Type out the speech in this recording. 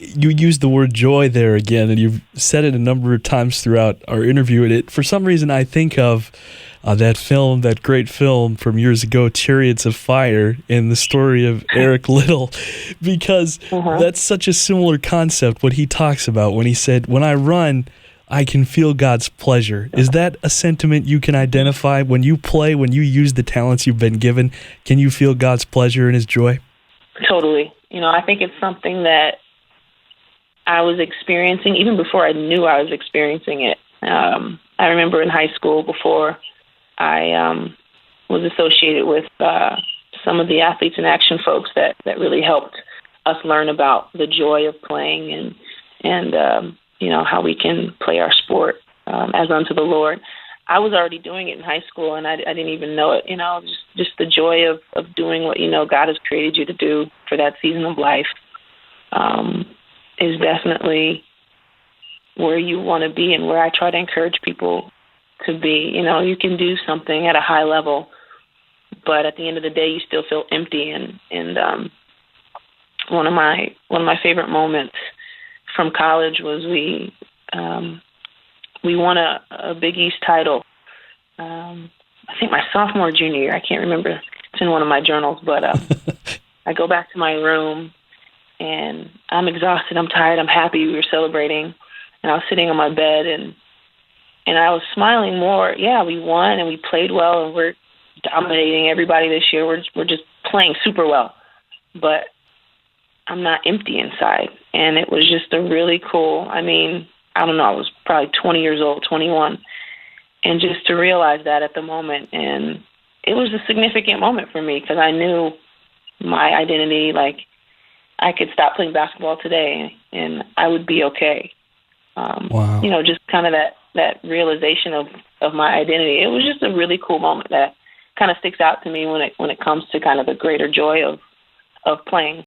you used the word joy there again, and you've said it a number of times throughout our interview. And for some reason, I think of that film, that great film from years ago, Chariots of Fire, and the story of Eric Liddell, because that's such a similar concept, what he talks about when he said, when I run, I can feel God's pleasure. Is that a sentiment you can identify? When you play, when you use the talents you've been given, can you feel God's pleasure and his joy? Totally. I think it's something that I was experiencing even before I knew I was experiencing it. I remember in high school, before I was associated with some of the Athletes in Action folks that really helped us learn about the joy of playing and how we can play our sport as unto the Lord. I was already doing it in high school, and I didn't even know it. Just the joy of doing what God has created you to do for that season of life is definitely where you want to be, and where I try to encourage people to be. You can do something at a high level, but at the end of the day, you still feel empty. And one of my favorite moments from college was we won a Big East title. I think my sophomore or junior year. I can't remember. It's in one of my journals, but I go back to my room, and I'm exhausted. I'm tired. I'm happy we were celebrating, and I was sitting on my bed, and I was smiling more. Yeah, we won, and we played well, and we're dominating everybody this year. We're just playing super well, but I'm not empty inside. And it was just a really cool, I don't know, I was probably 20 years old, 21, and just to realize that at the moment. And it was a significant moment for me, because I knew my identity, like I could stop playing basketball today and I would be okay. Wow. Just kind of that realization of my identity. It was just a really cool moment that kind of sticks out to me when it comes to kind of the greater joy of playing